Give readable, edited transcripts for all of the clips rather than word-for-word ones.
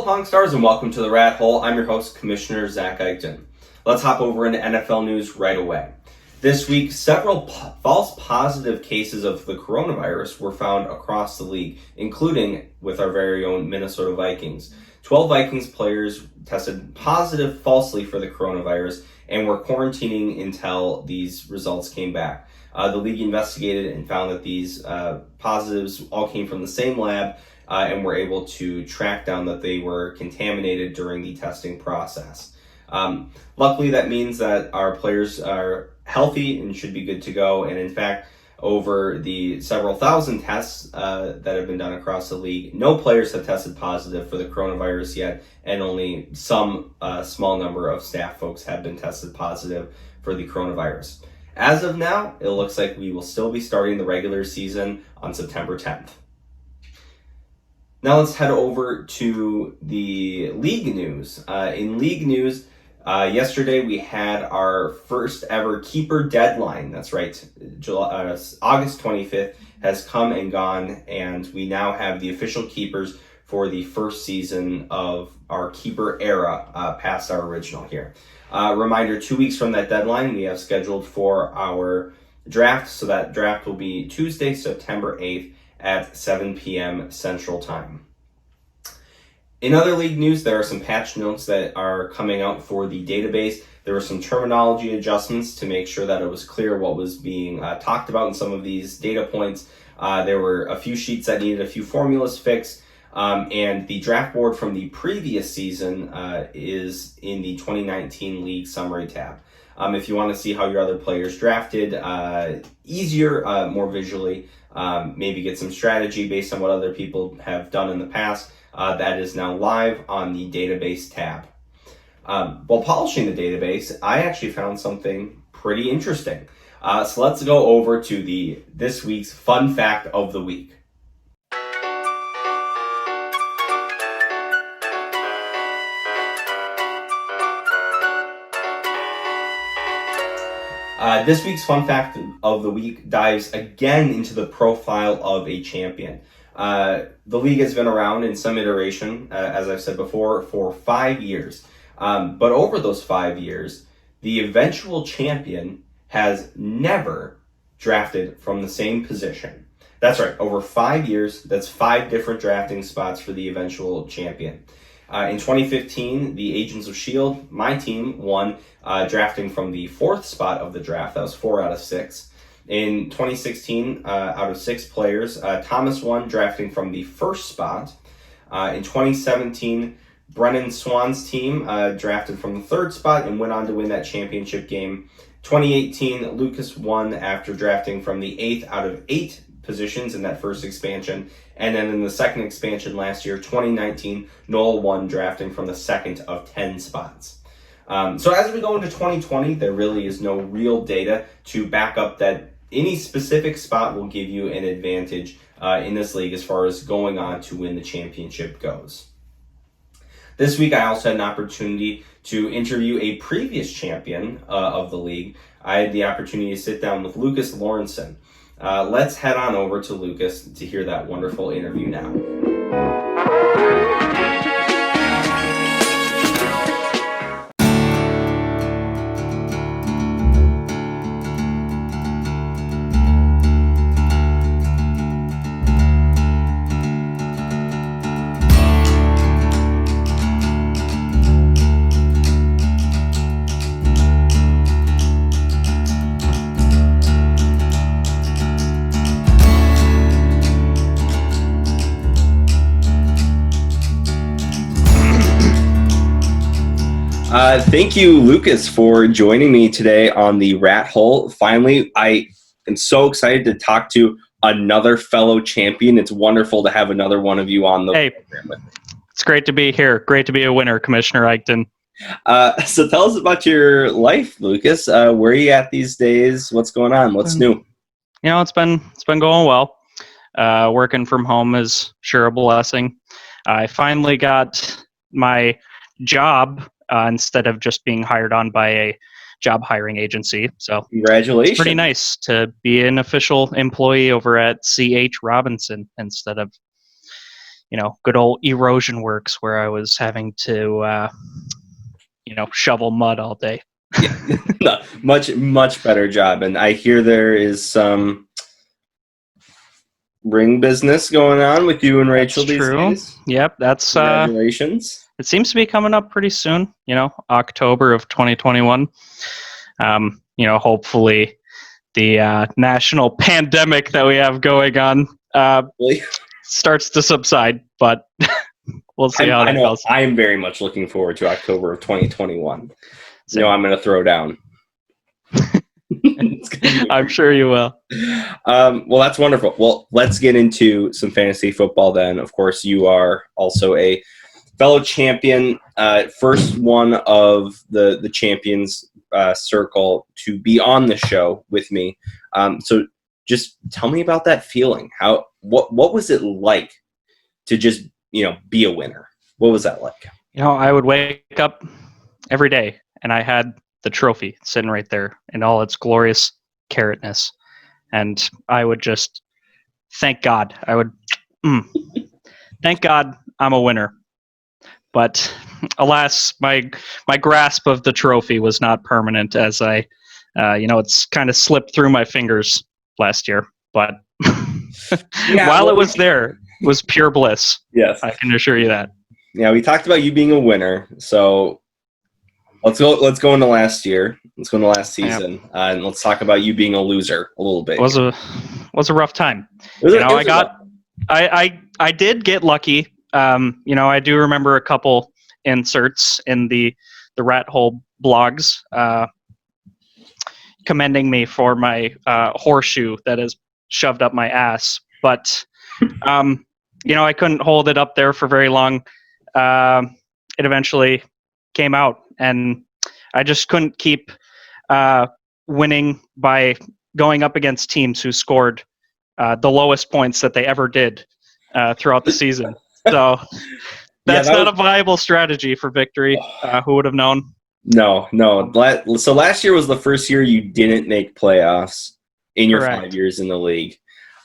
Hello, Pong Stars, and welcome to the Rathole. I'm your host, Commissioner Zach Eichten. Let's hop over into NFL news right away. This week, several false positive cases of the coronavirus were found across the league, including with our very own Minnesota Vikings. 12 Vikings players tested positive falsely for the coronavirus and were quarantining until these results came back. The league investigated and found that these positives all came from the same lab and were able to track down that they were contaminated during the testing process. Luckily, that means that our players are healthy and should be good to go. And in fact, over the several thousand tests that have been done across the league, no players have tested positive for the coronavirus yet, and only some small number of staff folks have been tested positive for the coronavirus. As of now, it looks like we will still be starting the regular season on September 10th. Now let's head over to the league news. In league news, yesterday we had our first ever keeper deadline. That's right, August 25th has come and gone, and we now have the official keepers for the first season of our keeper era past our original here. Reminder, 2 weeks from that deadline, we have scheduled for our draft. So that draft will be Tuesday, September 8th at 7 p.m. Central Time. In other league news, there are some patch notes that are coming out for the database. There were some terminology adjustments to make sure that it was clear what was being talked about in some of these data points. There were a few sheets that needed a few formulas fixed. And the draft board from the previous season is in the 2019 league summary tab. If you want to see how your other players drafted easier, more visually, maybe get some strategy based on what other people have done in the past, that is now live on the database tab. While polishing the database, I actually found something pretty interesting. So let's go over to this week's fun fact of the week. This week's fun fact of the week dives again into the profile of a champion. The league has been around in some iteration, as I've said before, for 5 years. But over those 5 years, the eventual champion has never drafted from the same position. That's right, over 5 years, that's 5 different drafting spots for the eventual champion. In 2015, the Agents of S.H.I.E.L.D., my team, won drafting from the 4th spot of the draft. That was 4 out of 6. In 2016, out of 6 players, Thomas won drafting from the 1st spot. In 2017, Brennan Swan's team drafted from the 3rd spot and went on to win that championship game. 2018, Lukas won after drafting from the 8th out of 8 positions in that first expansion. And then in the second expansion last year, 2019, Noel won drafting from the 2nd of 10 spots. So as we go into 2020, there really is no real data to back up that any specific spot will give you an advantage in this league as far as going on to win the championship goes. This week, I also had an opportunity to interview a previous champion of the league. I had the opportunity to sit down with Lukas Lorensen. Let's head on over to Lukas to hear that wonderful interview now. Thank you, Lukas, for joining me today on the Rathole. Finally, I am so excited to talk to another fellow champion. It's wonderful to have another one of you on the program with me. It's great to be here. Great to be a winner, Commissioner Eichten. So tell us about your life, Lukas. Where are you at these days? What's going on? What's new? It's been going well. Working from home is sure a blessing. I finally got my job instead of just being hired on by a job hiring agency. So congratulations. It's pretty nice to be an official employee over at C.H. Robinson instead of, good old erosion works where I was having to, shovel mud all day. Yeah, no, much better job. And I hear there is some ring business going on with you and Rachel these days. Yep, that's Congratulations. It seems to be coming up pretty soon. October of 2021. Hopefully the national pandemic that we have going on starts to subside, but we'll see how that goes. I am very much looking forward to October of 2021. I'm going to throw down. I'm sure you will. Well, that's wonderful. Well, let's get into some fantasy football then. Of course, you are also a fellow champion, first one of the champions circle to be on the show with me. So just tell me about that feeling. What was it like to just, be a winner? What was that like? I would wake up every day and I had the trophy sitting right there in all its glorious carrotness. And I would just thank God. I would thank God I'm a winner. But alas, my grasp of the trophy was not permanent as I, it's kind of slipped through my fingers last year. But while it was there, it was pure bliss. Yes. I can assure you that. Yeah, we talked about you being a winner. So let's go into last year. Let's go into last season, and let's talk about you being a loser a little bit. It was a rough time. I did get lucky. I do remember a couple inserts in the Rathole blogs commending me for my horseshoe that is shoved up my ass, but I couldn't hold it up there for very long. It eventually came out, and I just couldn't keep winning by going up against teams who scored the lowest points that they ever did throughout the season. So that's not a viable strategy for victory. Who would have known? No. So last year was the first year you didn't make playoffs in your Correct. 5 years in the league.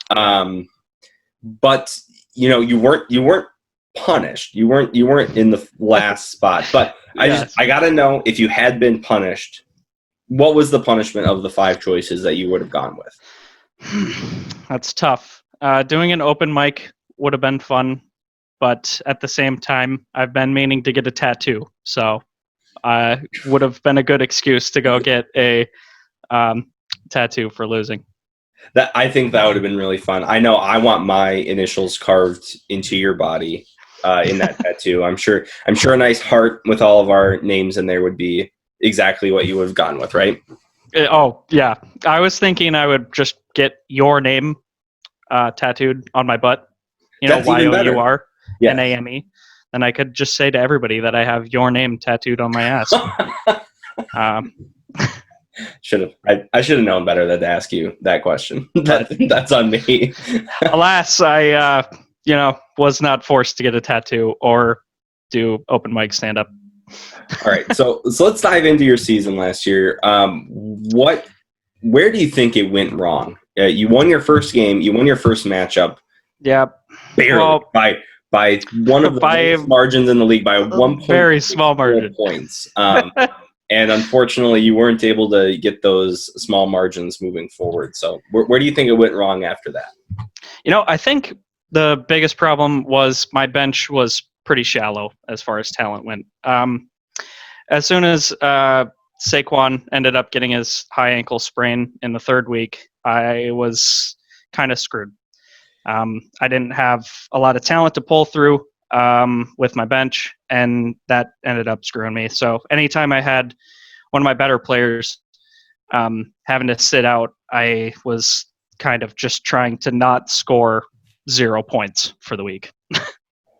But you weren't punished. You weren't in the last spot. But Yes. I got to know, if you had been punished, what was the punishment of the 5 choices that you would have gone with? That's tough. Doing an open mic would have been fun, but at the same time, I've been meaning to get a tattoo, so would have been a good excuse to go get a tattoo for losing. I think that would have been really fun. I know I want my initials carved into your body in that tattoo. I'm sure a nice heart with all of our names in there would be exactly what you would have gone with, right? Oh, yeah. I was thinking I would just get your name tattooed on my butt. YOUR NAME. And I could just say to everybody that I have your name tattooed on my ass. I should have known better than to ask you that question. That's on me. Alas, I was not forced to get a tattoo or do open mic stand up. All right, so let's dive into your season last year. Where do you think it went wrong? You won your first game. You won your first matchup. Yeah, barely by one of the biggest margins in the league, by 1 point, very small margin points. And unfortunately, you weren't able to get those small margins moving forward. So where do you think it went wrong after that? I think the biggest problem was my bench was pretty shallow as far as talent went. As soon as Saquon ended up getting his high ankle sprain in the 3rd week, I was kind of screwed. I didn't have a lot of talent to pull through with my bench, and that ended up screwing me. So anytime I had one of my better players having to sit out, I was kind of just trying to not score 0 points for the week.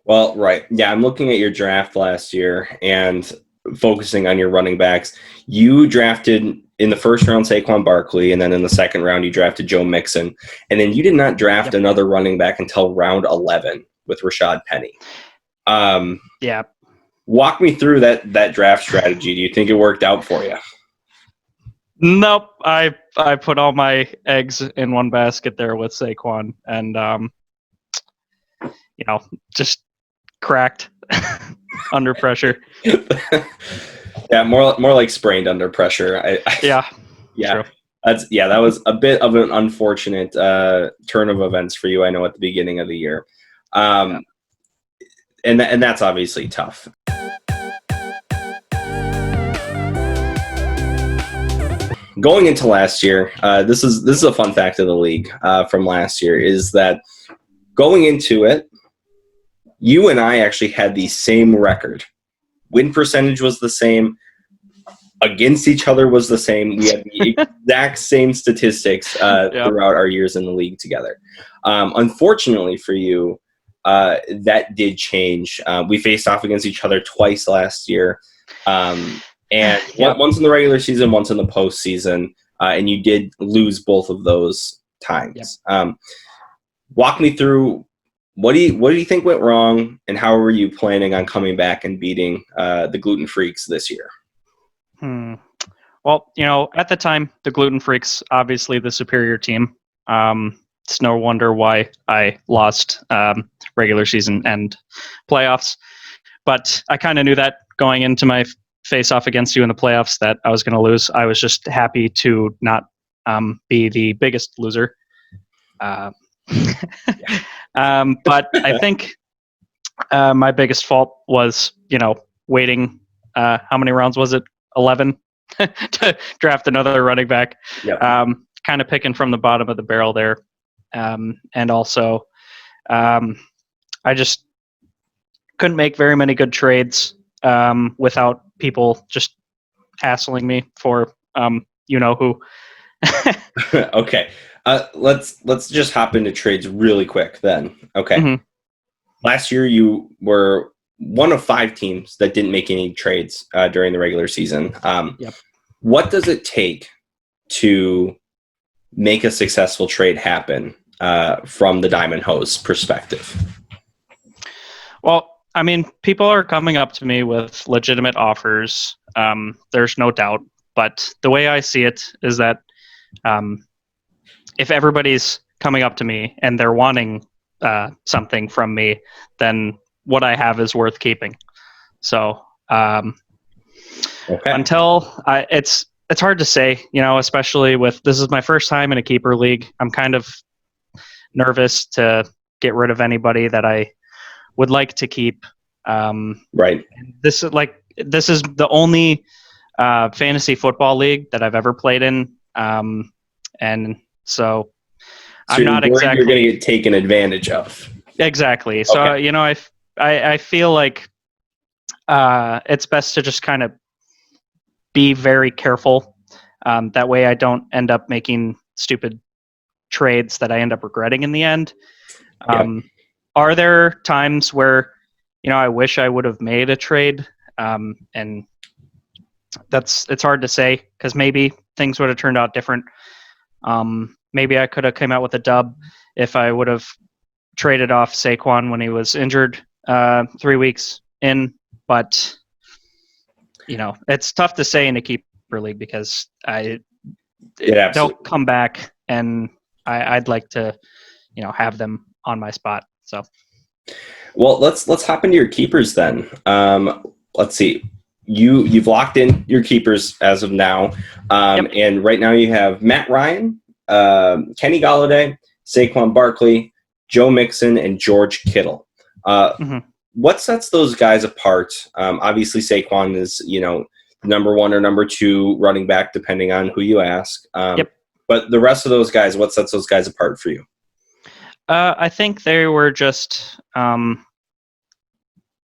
Well, right. Yeah, I'm looking at your draft last year and focusing on your running backs. You drafted in the first round Saquon Barkley, and then in the second round you drafted Joe Mixon. And then you did not draft another running back until round 11 with Rashad Penny. Yeah. Walk me through that draft strategy. Do you think it worked out for you? Nope. I put all my eggs in one basket there with Saquon, and just cracked under pressure. Yeah, more like sprained under pressure. Yeah, yeah, true. that was a bit of an unfortunate turn of events for you. I know at the beginning of the year, Yeah. and that's obviously tough. Going into last year, this is a fun fact of the league from last year is that going into it, you and I actually had the same record. Win percentage was the same. Against each other was the same. We had the exact same statistics throughout our years in the league together. Unfortunately for you, that did change. We faced off against each other twice last year, and once in the regular season, once in the postseason, and you did lose both of those times. Walk me through what do you think went wrong, and how are you planning on coming back and beating the Gluten Freaks this year? Well, at the time, the Gluten Freaks, obviously the superior team. It's no wonder why I lost regular season and playoffs. But I kind of knew that going into my face-off against you in the playoffs that I was going to lose. I was just happy to not be the biggest loser. But I think my biggest fault was, waiting. How many rounds was it? 11 to draft another running back. Yep. Kind of picking from the bottom of the barrel there. And also, I just couldn't make very many good trades without people just hassling me for who. Okay. Let's just hop into trades really quick then. Okay. Mm-hmm. Last year you were one of 5 teams that didn't make any trades during the regular season. What does it take to make a successful trade happen from the Diamond Hose perspective? Well, I mean, people are coming up to me with legitimate offers. There's no doubt. But the way I see it is that if everybody's coming up to me and they're wanting something from me, then what I have is worth keeping. So until it's hard to say, especially with this is my first time in a keeper league. I'm kind of nervous to get rid of anybody that I would like to keep. Right. This is the only fantasy football league that I've ever played in, and so I'm not exactly. You're going to get taken advantage of. Exactly. So I feel like it's best to just kind of be very careful. That way I don't end up making stupid trades that I end up regretting in the end. Are there times where, I wish I would have made a trade? And it's hard to say because maybe things would have turned out different. Maybe I could have come out with a dub if I would have traded off Saquon when he was injured 3 weeks in, but it's tough to say in a keeper league because they'll come back and I'd like to have them on my spot. So well, let's hop into your keepers then. Let's see, you've locked in your keepers as of now, and right now you have Matt Ryan, Kenny Golladay, Saquon Barkley, Joe Mixon, and George Kittle. What sets those guys apart? Obviously, Saquon is, number 1 or number 2 running back, depending on who you ask. But the rest of those guys, what sets those guys apart for you? I think they were just not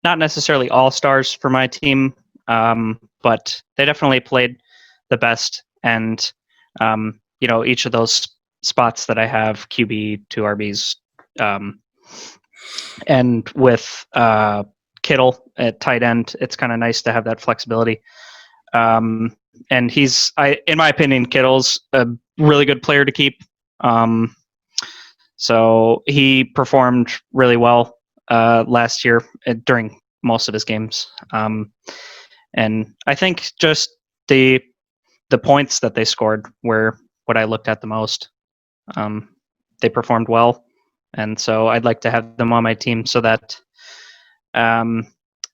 necessarily all-stars for my team, but they definitely played the best. And, each of those spots that I have, QB, 2 RBs, and with Kittle at tight end, it's kind of nice to have that flexibility. And in my opinion, Kittle's a really good player to keep. So he performed really well last year during most of his games. And I think just the points that they scored were what I looked at the most. They performed well. and so I'd like to have them on my team so that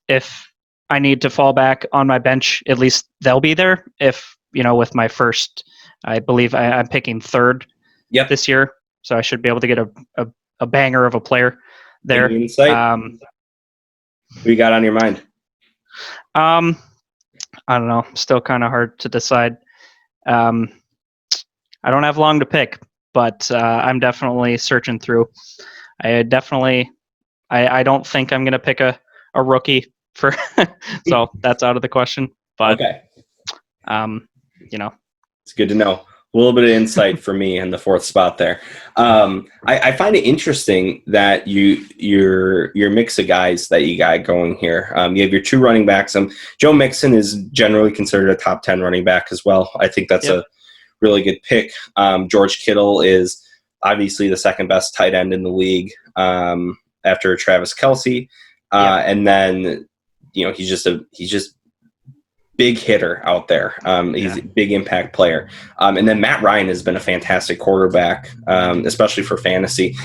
if I need to fall back on my bench, at least they'll be there. If with my first, I believe I'm picking third this year, so I should be able to get a banger of a player there. Any insight? What you got on your mind? I don't know. Still kind of hard to decide. I don't have long to pick, but I'm definitely searching through. I don't think I'm going to pick a rookie for, so that's out of the question. But okay. It's good to know. A little bit of insight for me in the fourth spot there. I find it interesting that your mix of guys that you got going here. You have your two running backs. Joe Mixon is generally considered a top 10 running back as well. I think that's a really good pick. George Kittle is obviously the second best tight end in the league after Travis Kelce. And then, he's just big hitter out there. He's a big impact player. And then Matt Ryan has been a fantastic quarterback, especially for fantasy.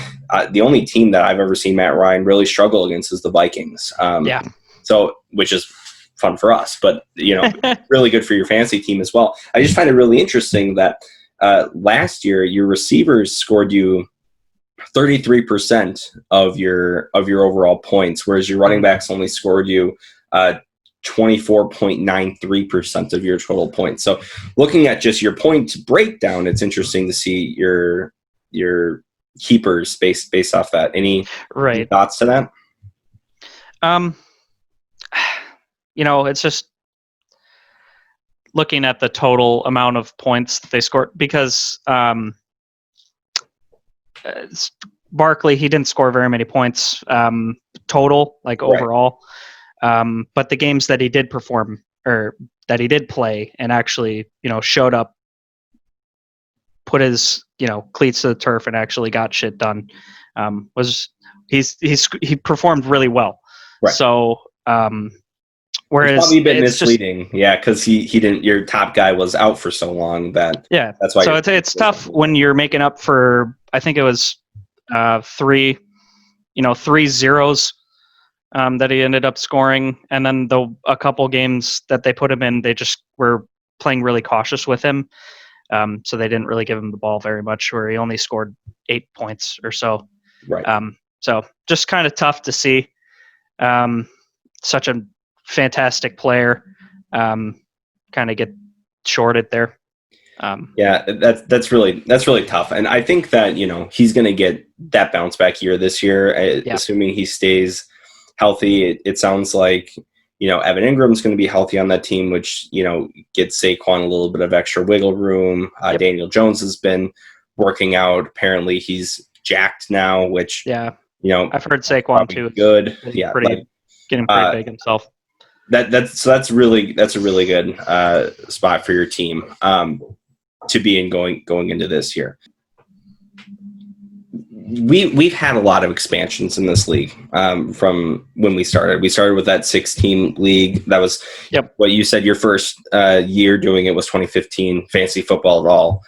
The only team that I've ever seen Matt Ryan really struggle against is the Vikings. So, which is fun for us, but, really good for your fantasy team as well. I just find it really interesting that last year your receivers scored you 33% of your overall points, whereas your running backs only scored you 24.93% of your total points. So looking at just your point breakdown, it's interesting to see your keepers based off that. Any thoughts to that? It's just looking at the total amount of points they scored, because Barkley, he didn't score very many points total, overall. But the games that he did perform, or that he did play and actually, showed up, put his, cleats to the turf and actually got shit done, he performed really well. Right. So, whereas it's probably a bit misleading, because he didn't. Your top guy was out for so long that's why. So it's tough when you're making up for. I think it was 3 zeros that he ended up scoring, and then a couple games that they put him in, they just were playing really cautious with him, so they didn't really give him the ball very much, where he only scored 8 points or so. Right. So just kind of tough to see. Such a fantastic player, kind of get shorted there. That's really tough, and I think that he's going to get that bounce back year this year, assuming he stays healthy. It sounds like Evan Ingram's going to be healthy on that team, which gets Saquon a little bit of extra wiggle room. Daniel Jones has been working out. Apparently, he's jacked now, which I've heard Saquon too. Good, getting pretty big himself. That's a really good spot for your team to be in going into this year. We've had a lot of expansions in this league from when we started. We started with that 6-team league. That was what you said. Your first year doing it was 2015. Fantasy football at all.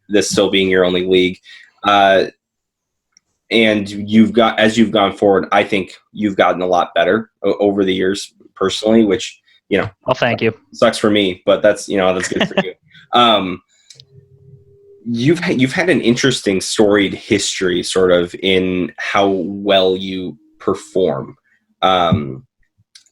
This still being your only league, and as you've gone forward, I think you've gotten a lot better over the years personally. Which well, thank you. Sucks for me, but that's good for you. You've had an interesting storied history, sort of, in how well you perform.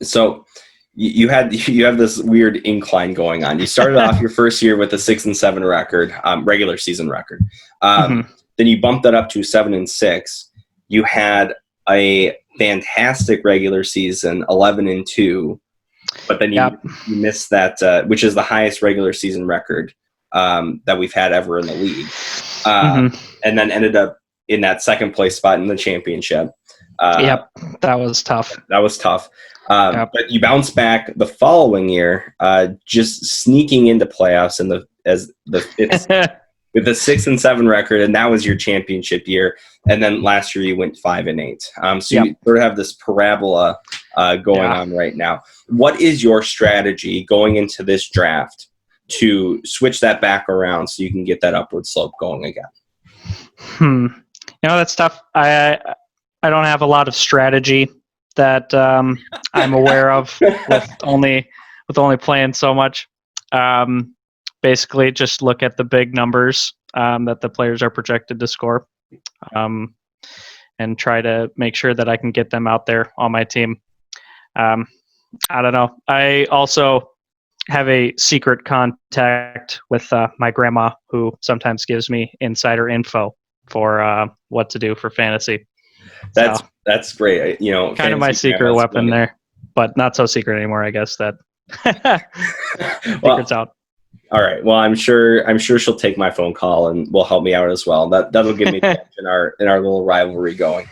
So you have this weird incline going on. You started off your first year with a 6-7 record, regular season record. Then you bumped that up to 7-6. You had a fantastic regular season, 11-2, but then you missed that, which is the highest regular season record that we've had ever in the league, and then ended up in that second place spot in the championship. That was tough. But you bounced back the following year, just sneaking into playoffs as the fifth with a 6-7 record, and that was your championship year. And then last year you went 5-8. So you sort of have this parabola going on right now. What is your strategy going into this draft to switch that back around so you can get that upward slope going again? That's tough. I don't have a lot of strategy that I'm aware of with only playing so much. Basically, just look at the big numbers that the players are projected to score, and try to make sure that I can get them out there on my team. I don't know. I also have a secret contact with my grandma who sometimes gives me insider info for what to do for fantasy. That's great. Kind of my secret weapon there, but not so secret anymore, I guess. That secret's out. All right. Well, I'm sure she'll take my phone call and will help me out as well. That'll give me the edge in our little rivalry going.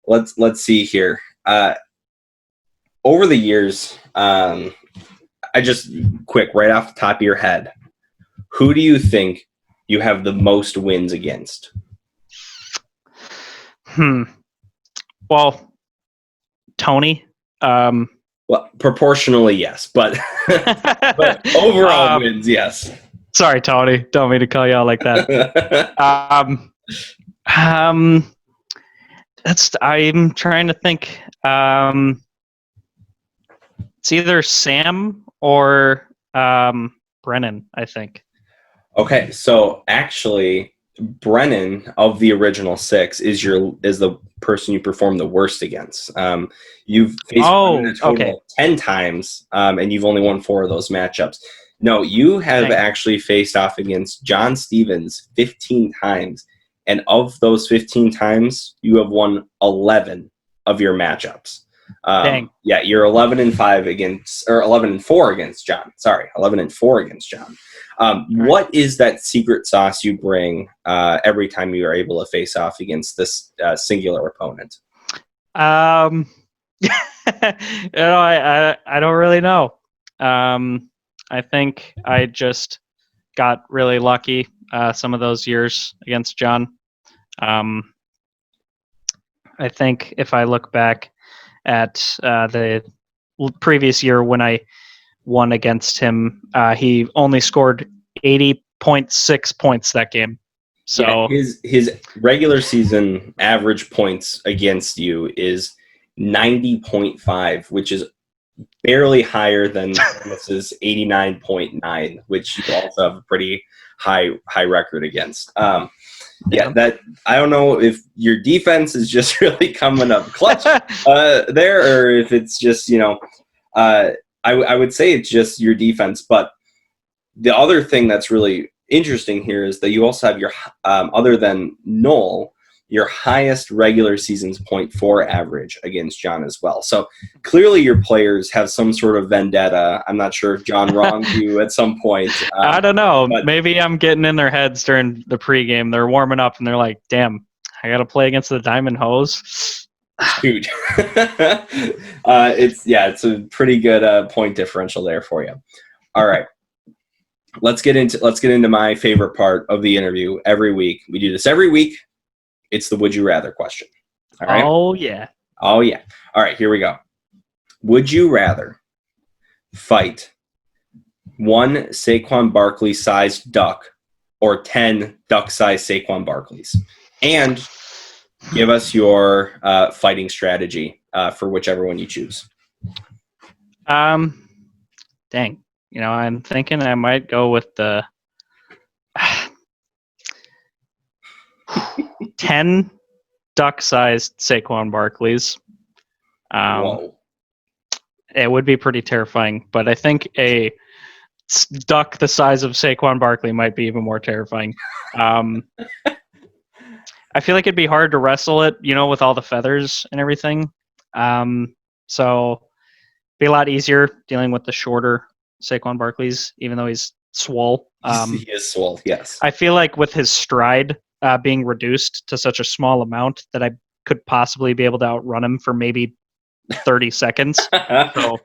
Let's see here. Over the years, I just quick right off the top of your head, who do you think you have the most wins against? Well, Tony. Well, proportionally, yes, but overall wins, yes. Sorry, Tony. Don't mean to call you out like that. I'm trying to think. It's either Sam or Brennan, I think. Okay, so actually, Brennan of the original 6 is the person you perform the worst against. You've faced Brennan a total of 10 times, and you've only won 4 of those matchups. No, you have actually faced off against John Stevens 15 times, and of those 15 times, you have won 11 of your matchups. Dang. Yeah, you're 11-5 against, or 11-4 against John. Sorry, 11-4 against John. What is that secret sauce you bring every time you are able to face off against this singular opponent? I don't really know. I think I just got really lucky some of those years against John. I think if I look back at the previous year when I won against him, he only scored 80.6 points that game. So yeah, his regular season average points against you is 90.5, which is barely higher than Thomas's 89.9, which you also have a pretty high record against. That I don't know if your defense is just really coming up clutch there, or if it's just I would say it's just your defense. But the other thing that's really interesting here is that you also have your other than Noel, your highest regular season's 0.4 average against John as well. So clearly your players have some sort of vendetta. I'm not sure if John wronged you at some point. I don't know. Maybe I'm getting in their heads during the pregame. They're warming up and they're like, damn, I got to play against the Diamond Hose. Huge. It's a pretty good point differential there for you. All right. Let's get into my favorite part of the interview every week. We do this every week. It's the would you rather question. All right. Oh yeah. All right, here we go. Would you rather fight one Saquon Barkley sized duck or 10 duck sized Saquon Barkleys? And give us your fighting strategy for whichever one you choose. Dang. I'm thinking I might go with the 10 duck-sized Saquon Barkleys. Whoa. It would be pretty terrifying, but I think a duck the size of Saquon Barkley might be even more terrifying. I feel like it'd be hard to wrestle it, with all the feathers and everything. So it'd be a lot easier dealing with the shorter Saquon Barkleys, even though he's swole. He is swole, yes. I feel like with his stride being reduced to such a small amount that I could possibly be able to outrun him for maybe 30 seconds. So,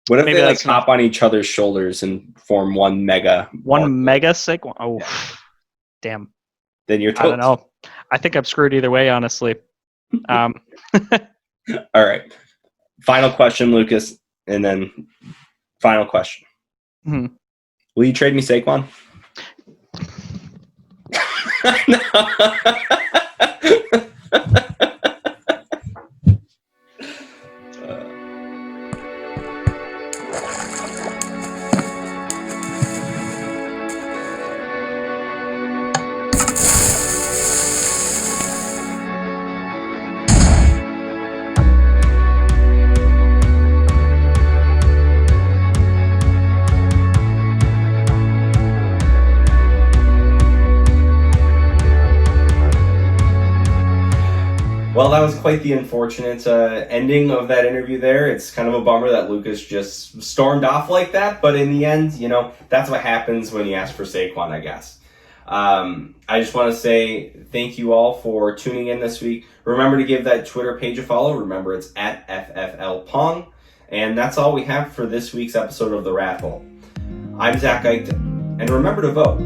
what if they hop on each other's shoulders and form one mega Saquon? Oh, yeah. Damn. Then you're toast. I don't know. I think I'm screwed either way, honestly. All right. Final question, Lucas, and then final question. Mm-hmm. Will you trade me Saquon? Well, that was quite the unfortunate ending of that interview there. It's kind of a bummer that Lukas just stormed off like that, but in the end, that's what happens when you ask for Saquon, I guess. I just want to say thank you all for tuning in this week. Remember to give that Twitter page a follow. Remember, it's at FFLPong. And that's all we have for this week's episode of The Rathole. I'm Zach Eichten, and remember to vote.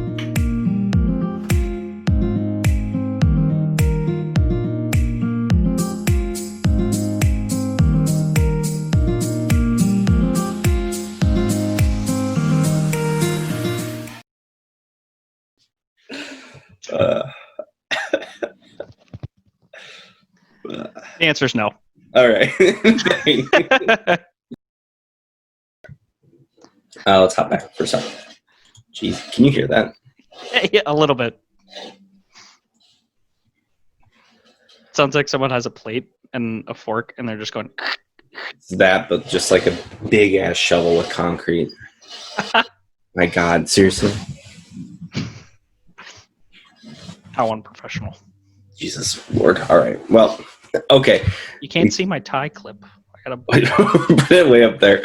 The answer is no. All right. Let's hop back for a second. Jeez, can you hear that? Yeah, a little bit. Sounds like someone has a plate and a fork, and they're just going. It's that, but just like a big ass shovel with concrete. My God, seriously? How unprofessional. Jesus Lord. All right. Well, okay. You can't see my tie clip. I gotta put it way up there.